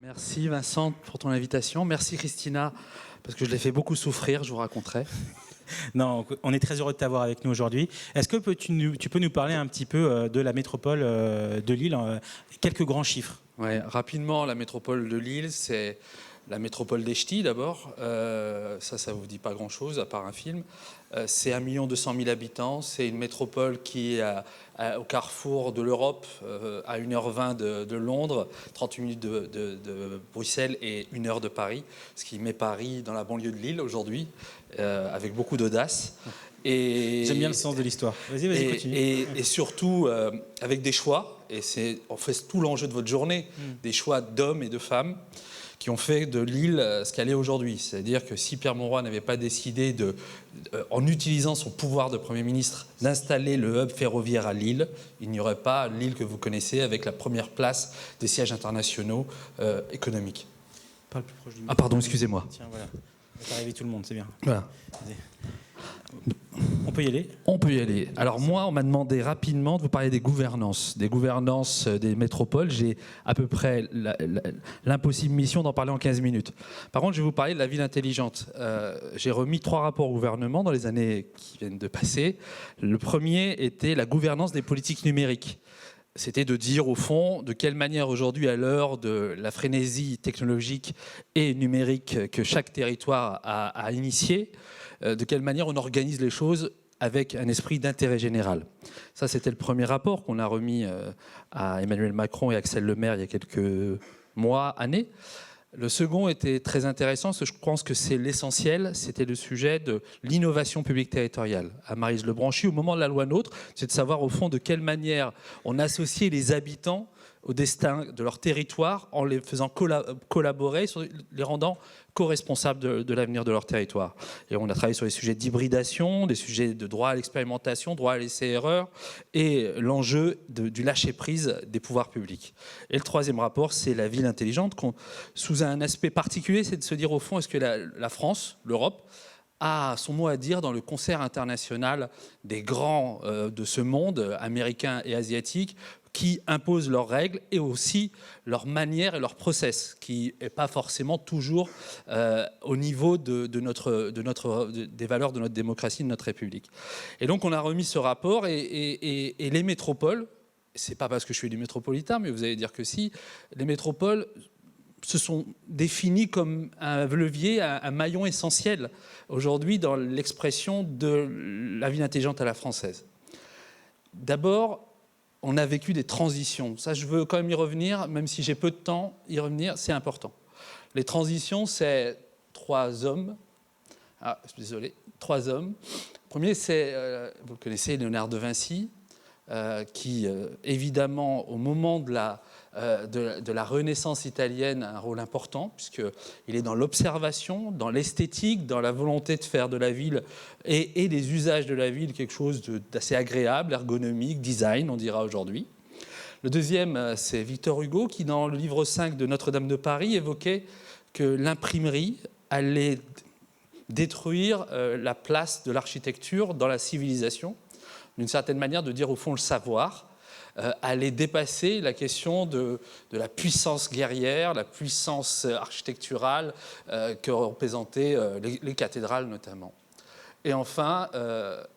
Merci Vincent pour ton invitation. Merci Christina, parce que je l'ai fait beaucoup souffrir, je vous raconterai. Non, on est très heureux de t'avoir avec nous aujourd'hui. Est-ce que tu peux nous parler un petit peu de la métropole de Lille, quelques grands chiffres? Ouais, rapidement, la métropole de Lille, c'est la métropole des Ch'tis d'abord. Ça vous dit pas grand-chose à part un film. C'est 1 200 000 habitants. C'est une métropole qui est au carrefour de l'Europe, à 1h20 de Londres, 38 minutes de Bruxelles et 1 heure de Paris, ce qui met Paris dans la banlieue de Lille aujourd'hui, avec beaucoup d'audace. J'aime bien le sens de l'histoire. Vas-y, continue. Et surtout, avec des choix, et c'est en fait tout l'enjeu de votre journée, des choix d'hommes et de femmes qui ont fait de Lille ce qu'elle est aujourd'hui. C'est-à-dire que si Pierre Mauroy n'avait pas décidé, en utilisant son pouvoir de Premier ministre, d'installer le hub ferroviaire à Lille, il n'y aurait pas Lille que vous connaissez, avec la première place des sièges internationaux économiques. Parle plus proche du micro. Ah pardon, excusez-moi. Tiens, voilà. Ça va arriver tout le monde, c'est bien. Voilà. On peut y aller? On peut y aller. Alors moi, on m'a demandé rapidement de vous parler des gouvernances des métropoles. J'ai à peu près l'impossible mission d'en parler en 15 minutes. Par contre, je vais vous parler de la ville intelligente. J'ai remis 3 rapports au gouvernement dans les années qui viennent de passer. Le premier était la gouvernance des politiques numériques. C'était de dire, au fond, de quelle manière aujourd'hui, à l'heure de la frénésie technologique et numérique que chaque territoire a initiée, de quelle manière on organise les choses avec un esprit d'intérêt général. Ça, c'était le premier rapport qu'on a remis à Emmanuel Macron et Axel Lemaire il y a quelques mois, années. Le second était très intéressant, parce que je pense que c'est l'essentiel, c'était le sujet de l'innovation publique territoriale. À Maryse Lebranchi, au moment de la loi NOTRe, c'est de savoir au fond de quelle manière on associait les habitants au destin de leur territoire en les faisant collaborer, les rendant co-responsables de l'avenir de leur territoire. Et on a travaillé sur les sujets d'hybridation, des sujets de droit à l'expérimentation, droit à l'essai-erreur et l'enjeu du lâcher-prise des pouvoirs publics. Et le troisième rapport, c'est la ville intelligente, sous un aspect particulier, c'est de se dire au fond, est-ce que la France, l'Europe, a son mot à dire dans le concert international des grands de ce monde, américains et asiatiques, qui imposent leurs règles et aussi leur manière et leur process, qui n'est pas forcément toujours au niveau des valeurs de notre démocratie, de notre République. Et donc on a remis ce rapport et les métropoles, c'est pas parce que je suis du métropolitain, mais vous allez dire que si, les métropoles se sont définis comme un levier, un maillon essentiel aujourd'hui dans l'expression de la ville intelligente à la française. D'abord, on a vécu des transitions. Ça, je veux quand même y revenir, même si j'ai peu de temps, y revenir, c'est important. Les transitions, c'est 3 hommes. Ah, je suis désolé, 3 hommes. Le premier, c'est, vous le connaissez, Léonard de Vinci, qui, évidemment, au moment de la Renaissance italienne, a un rôle important, puisqu'il est dans l'observation, dans l'esthétique, dans la volonté de faire de la ville et des usages de la ville quelque chose d'assez agréable, ergonomique, design, on dira aujourd'hui. Le deuxième, c'est Victor Hugo, qui, dans le livre 5 de Notre-Dame de Paris, évoquait que l'imprimerie allait détruire la place de l'architecture dans la civilisation, d'une certaine manière de dire au fond le savoir, allait dépasser la question de la puissance guerrière, la puissance architecturale que représentaient les cathédrales notamment. Et enfin,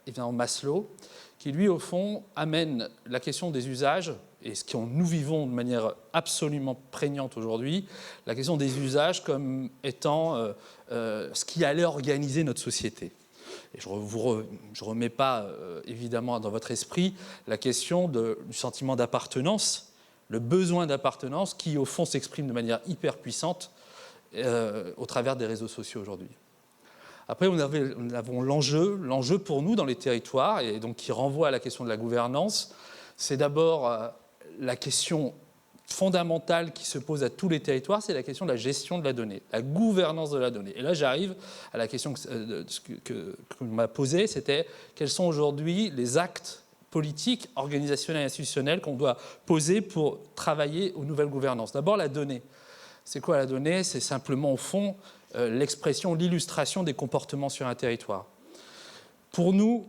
évidemment Maslow, qui lui au fond amène la question des usages, et ce que nous vivons de manière absolument prégnante aujourd'hui, la question des usages comme étant ce qui allait organiser notre société. Et je ne remets pas, évidemment, dans votre esprit la question du sentiment d'appartenance, le besoin d'appartenance qui, au fond, s'exprime de manière hyper puissante au travers des réseaux sociaux aujourd'hui. Après, nous avons l'enjeu pour nous dans les territoires, et donc qui renvoie à la question de la gouvernance. C'est d'abord la question fondamentale qui se pose à tous les territoires, c'est la question de la gestion de la donnée, la gouvernance de la donnée. Et là, j'arrive à la question que m'a posée, c'était quels sont aujourd'hui les actes politiques, organisationnels et institutionnels qu'on doit poser pour travailler aux nouvelles gouvernances. D'abord, la donnée. C'est quoi la donnée? C'est simplement, au fond, l'expression, l'illustration des comportements sur un territoire. Pour nous,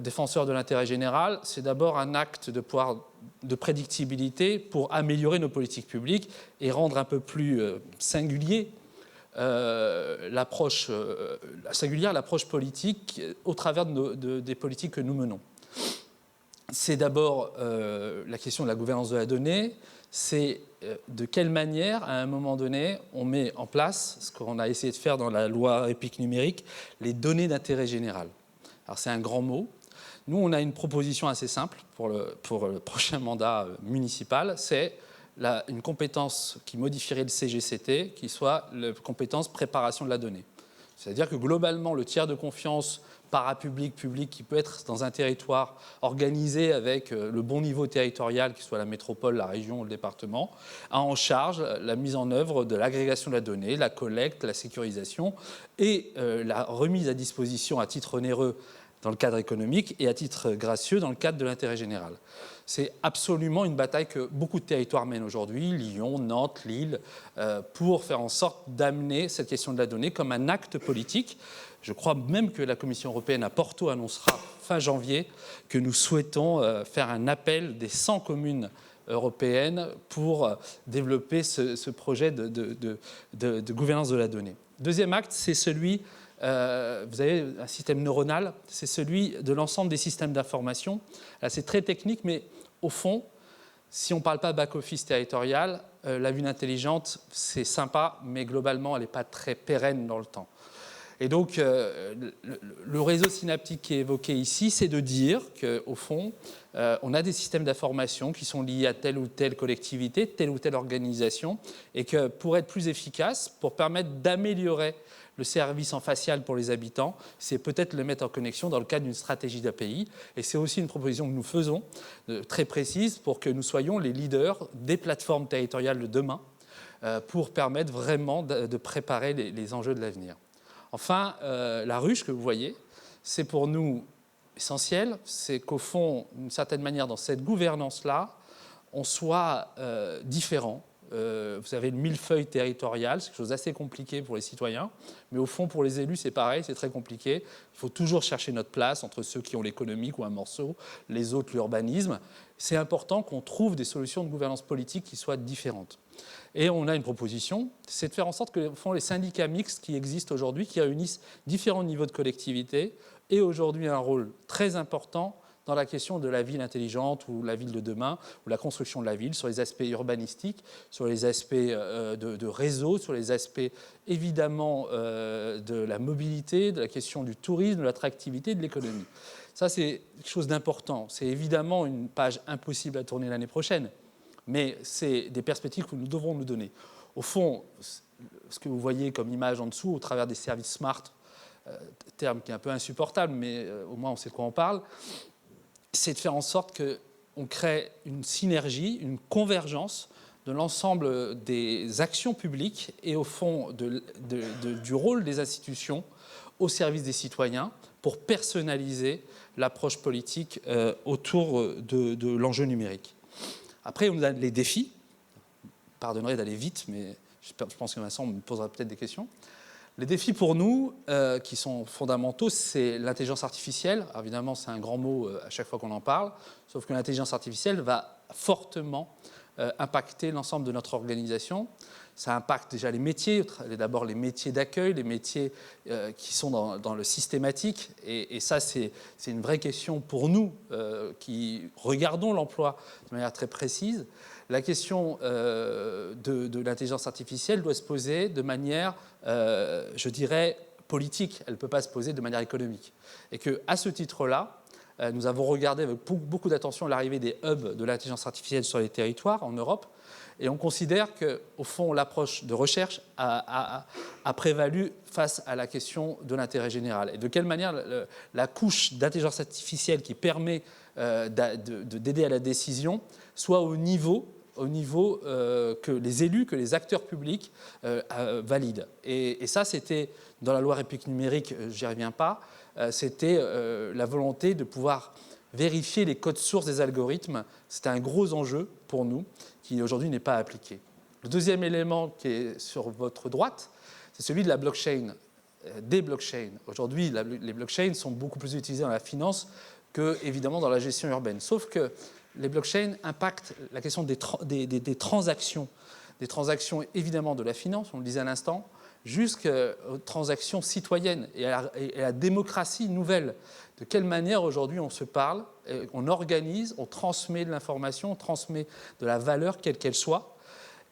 défenseur de l'intérêt général, c'est d'abord un acte de prédictibilité pour améliorer nos politiques publiques et rendre un peu plus singulière l'approche politique au travers des politiques que nous menons. C'est d'abord la question de la gouvernance de la donnée, c'est de quelle manière, à un moment donné, on met en place, ce qu'on a essayé de faire dans la loi EPIC numérique, les données d'intérêt général. Alors c'est un grand mot. Nous, on a une proposition assez simple pour le prochain mandat municipal, c'est une compétence qui modifierait le CGCT, qui soit la compétence préparation de la donnée. C'est-à-dire que globalement, le tiers de confiance parapublic, public, qui peut être dans un territoire organisé avec le bon niveau territorial, qui soit la métropole, la région ou le département, a en charge la mise en œuvre de l'agrégation de la donnée, la collecte, la sécurisation et la remise à disposition à titre onéreux dans le cadre économique et à titre gracieux dans le cadre de l'intérêt général. C'est absolument une bataille que beaucoup de territoires mènent aujourd'hui, Lyon, Nantes, Lille, pour faire en sorte d'amener cette question de la donnée comme un acte politique. Je crois même que la Commission européenne à Porto annoncera fin janvier que nous souhaitons faire un appel des 100 communes européennes pour développer ce projet de gouvernance de la donnée. Deuxième acte, c'est celui, vous avez un système neuronal, c'est celui de l'ensemble des systèmes d'information. Là, c'est très technique, mais au fond, si on ne parle pas back-office territorial, la ville intelligente, c'est sympa, mais globalement, elle n'est pas très pérenne dans le temps. Et donc, le réseau synaptique qui est évoqué ici, c'est de dire qu'au fond, on a des systèmes d'information qui sont liés à telle ou telle collectivité, telle ou telle organisation, et que pour être plus efficace, pour permettre d'améliorer le service en facial pour les habitants, c'est peut-être le mettre en connexion dans le cadre d'une stratégie d'API. Et c'est aussi une proposition que nous faisons, très précise, pour que nous soyons les leaders des plateformes territoriales de demain, pour permettre vraiment de préparer les enjeux de l'avenir. Enfin, la ruche que vous voyez, c'est pour nous essentiel, c'est qu'au fond, d'une certaine manière, dans cette gouvernance-là, on soit différent. Vous avez le millefeuille territorial, c'est quelque chose d'assez compliqué pour les citoyens, mais au fond, pour les élus, c'est pareil, c'est très compliqué. Il faut toujours chercher notre place entre ceux qui ont l'économique ou un morceau, les autres l'urbanisme. C'est important qu'on trouve des solutions de gouvernance politique qui soient différentes. Et on a une proposition, c'est de faire en sorte que au fond, les syndicats mixtes qui existent aujourd'hui, qui réunissent différents niveaux de collectivité, aient aujourd'hui un rôle très important dans la question de la ville intelligente ou la ville de demain, ou la construction de la ville, sur les aspects urbanistiques, sur les aspects de réseau, sur les aspects évidemment de la mobilité, de la question du tourisme, de l'attractivité, de l'économie. Ça, c'est quelque chose d'important. C'est évidemment une page impossible à tourner l'année prochaine, mais c'est des perspectives que nous devrons nous donner. Au fond, ce que vous voyez comme image en dessous, au travers des services smart, terme qui est un peu insupportable, mais au moins on sait de quoi on parle, c'est de faire en sorte qu'on crée une synergie, une convergence de l'ensemble des actions publiques et au fond du rôle des institutions au service des citoyens pour personnaliser l'approche politique autour de l'enjeu numérique. Après, on a les défis. Pardonnerai d'aller vite, mais je pense que Vincent me posera peut-être des questions. Les défis pour nous, qui sont fondamentaux, c'est l'intelligence artificielle. Alors évidemment, c'est un grand mot à chaque fois qu'on en parle, sauf que l'intelligence artificielle va fortement impacter l'ensemble de notre organisation. Ça impacte déjà les métiers, d'abord les métiers d'accueil, les métiers qui sont dans le systématique. Et ça, c'est une vraie question pour nous qui regardons l'emploi de manière très précise. La question de l'intelligence artificielle doit se poser de manière, je dirais, politique. Elle ne peut pas se poser de manière économique. Et qu'à ce titre-là, nous avons regardé avec beaucoup d'attention l'arrivée des hubs de l'intelligence artificielle sur les territoires en Europe. Et on considère qu'au fond, l'approche de recherche a prévalu face à la question de l'intérêt général. Et de quelle manière la couche d'intelligence artificielle qui permet d'aider à la décision soit au niveau que les élus, que les acteurs publics valident. Et ça, c'était dans la loi République numérique, j'y reviens pas, c'était la volonté de pouvoir vérifier les codes sources des algorithmes. C'était un gros enjeu pour nous, qui aujourd'hui n'est pas appliqué. Le deuxième élément qui est sur votre droite, c'est celui de la blockchain. des blockchains. Aujourd'hui, les blockchains sont beaucoup plus utilisés dans la finance que, évidemment, dans la gestion urbaine. Sauf que les blockchains impactent la question des transactions. Des transactions, évidemment, de la finance, on le disait à l'instant, jusqu'aux transactions citoyennes et à la démocratie nouvelle. De quelle manière, aujourd'hui, on se parle, on organise, on transmet de l'information, on transmet de la valeur, quelle qu'elle soit.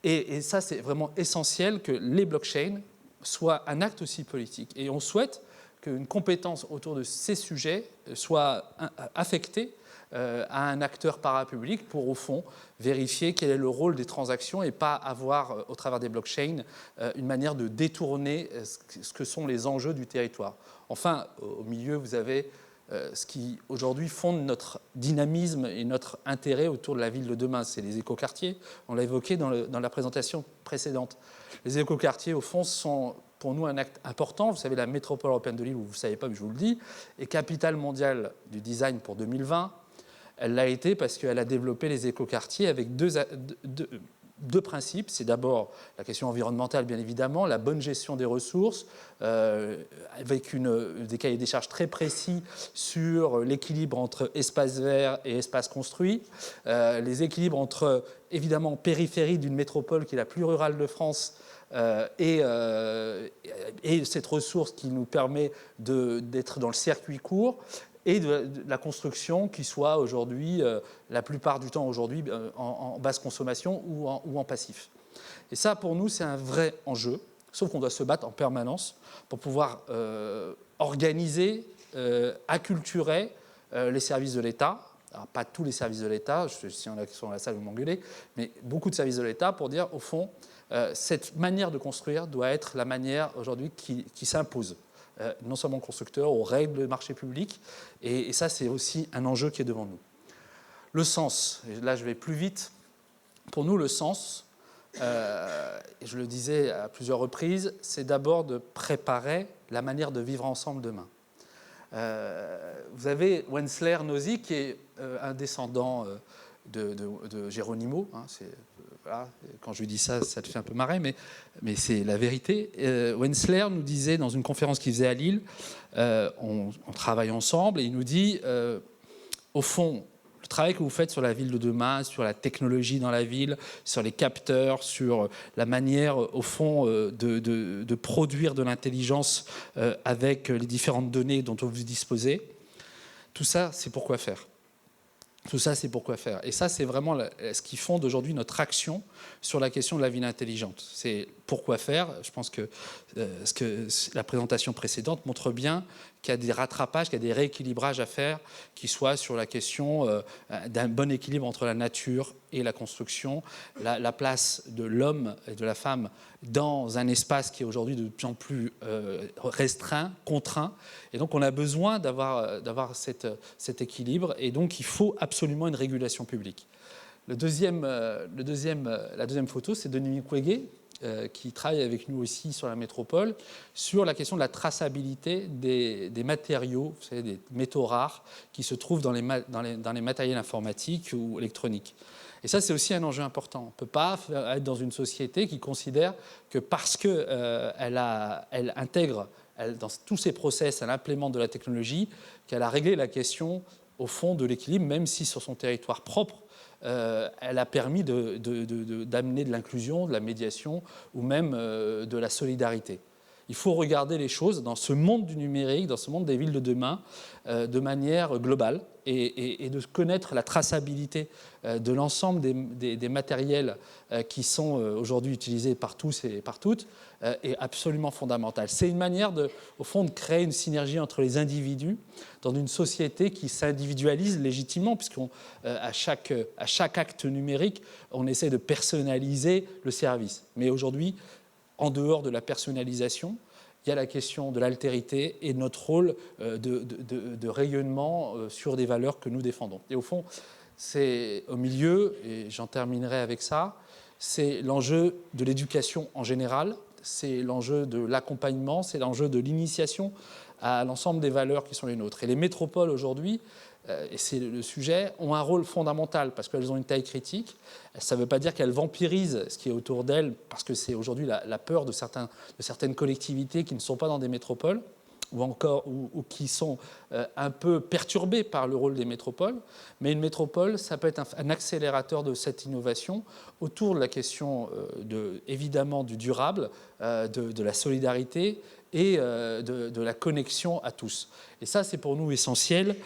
Et ça, c'est vraiment essentiel que les blockchains soient un acte aussi politique. Et on souhaite qu'une compétence autour de ces sujets soit affectée à un acteur parapublic pour, au fond, vérifier quel est le rôle des transactions et pas avoir, au travers des blockchains, une manière de détourner ce que sont les enjeux du territoire. Enfin, au milieu, vous avez ce qui, aujourd'hui, fonde notre dynamisme et notre intérêt autour de la ville de demain. C'est les écoquartiers. On l'a évoqué dans la présentation précédente. Les écoquartiers, au fond, sont pour nous un acte important. Vous savez, la métropole européenne de Lille, vous ne savez pas, mais je vous le dis, est capitale mondiale du design pour 2020. Elle l'a été parce qu'elle a développé les écoquartiers avec deux principes. C'est d'abord la question environnementale, bien évidemment, la bonne gestion des ressources, avec des cahiers des charges très précis sur l'équilibre entre espace vert et espace construit, les équilibres entre, évidemment, périphérie d'une métropole qui est la plus rurale de France, et cette ressource qui nous permet d'être dans le circuit court, et de la construction qui soit aujourd'hui, la plupart du temps aujourd'hui, en basse consommation ou en passif. Et ça, pour nous, c'est un vrai enjeu, sauf qu'on doit se battre en permanence pour pouvoir organiser, acculturer les services de l'État. Alors, pas tous les services de l'État, si on a qui sont dans la salle, vous m'engueulez, mais beaucoup de services de l'État pour dire, au fond, cette manière de construire doit être la manière aujourd'hui qui s'impose. Non seulement constructeurs, aux règles de marché public, et ça, c'est aussi un enjeu qui est devant nous. Le sens, et là je vais plus vite, pour nous le sens, et je le disais à plusieurs reprises, c'est d'abord de préparer la manière de vivre ensemble demain. Vous avez Wenceslaer Nosy qui est un descendant de Geronimo, hein, voilà, quand je lui dis ça, ça te fait un peu marrer, mais c'est la vérité. Wenceslaer nous disait dans une conférence qu'il faisait à Lille, on travaille ensemble, et il nous dit, au fond, le travail que vous faites sur la ville de demain, sur la technologie dans la ville, sur les capteurs, sur la manière, au fond, de produire de l'intelligence avec les différentes données dont vous disposez, tout ça, c'est pour quoi faire. Tout ça, c'est pourquoi faire. Et ça, c'est vraiment ce qui fonde aujourd'hui notre action sur la question de la ville intelligente. C'est pourquoi faire. Je pense que la présentation précédente montre bien qu'il y a des rattrapages, qu'il y a des rééquilibrages à faire, qui soient sur la question d'un bon équilibre entre la nature et la construction, la place de l'homme et de la femme dans un espace qui est aujourd'hui de plus en plus restreint, contraint. Et donc, on a besoin d'avoir cet équilibre. Et donc, il faut absolument une régulation publique. La deuxième photo, c'est Denis Mukwege, qui travaille avec nous aussi sur la métropole, sur la question de la traçabilité des matériaux, vous savez, des métaux rares qui se trouvent dans les matériels informatiques ou électroniques. Et ça, c'est aussi un enjeu important. On ne peut pas être dans une société qui considère que parce qu'elle intègre dans tous ses process, elle implémente de la technologie, qu'elle a réglé la question, au fond, de l'équilibre, même si sur son territoire propre, elle a permis d'amener de l'inclusion, de la médiation ou même de la solidarité. Il faut regarder les choses dans ce monde du numérique, dans ce monde des villes de demain, de manière globale et de connaître la traçabilité de l'ensemble des matériels qui sont aujourd'hui utilisés par tous et par toutes est absolument fondamentale. C'est une manière, au fond, de créer une synergie entre les individus dans une société qui s'individualise légitimement, puisqu'à chaque acte numérique, on essaie de personnaliser le service. Mais aujourd'hui, en dehors de la personnalisation, il y a la question de l'altérité et de notre rôle de rayonnement sur des valeurs que nous défendons. Et au fond, c'est au milieu, et j'en terminerai avec ça, c'est l'enjeu de l'éducation en général, c'est l'enjeu de l'accompagnement, c'est l'enjeu de l'initiation à l'ensemble des valeurs qui sont les nôtres. Et les métropoles aujourd'hui et c'est le sujet, ont un rôle fondamental parce qu'elles ont une taille critique. Ça ne veut pas dire qu'elles vampirisent ce qui est autour d'elles, parce que c'est aujourd'hui la peur de certaines collectivités qui ne sont pas dans des métropoles, ou qui sont un peu perturbés par le rôle des métropoles. Mais une métropole, ça peut être un accélérateur de cette innovation autour de la question, évidemment, du durable, de la solidarité et de la connexion à tous. Et ça, c'est pour nous essentiel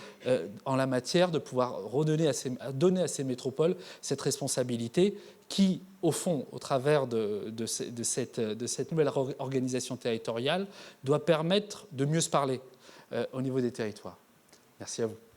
en la matière de pouvoir donner à ces métropoles cette responsabilité qui, au fond, au travers de cette nouvelle organisation territoriale, doit permettre de mieux se parler au niveau des territoires. Merci à vous.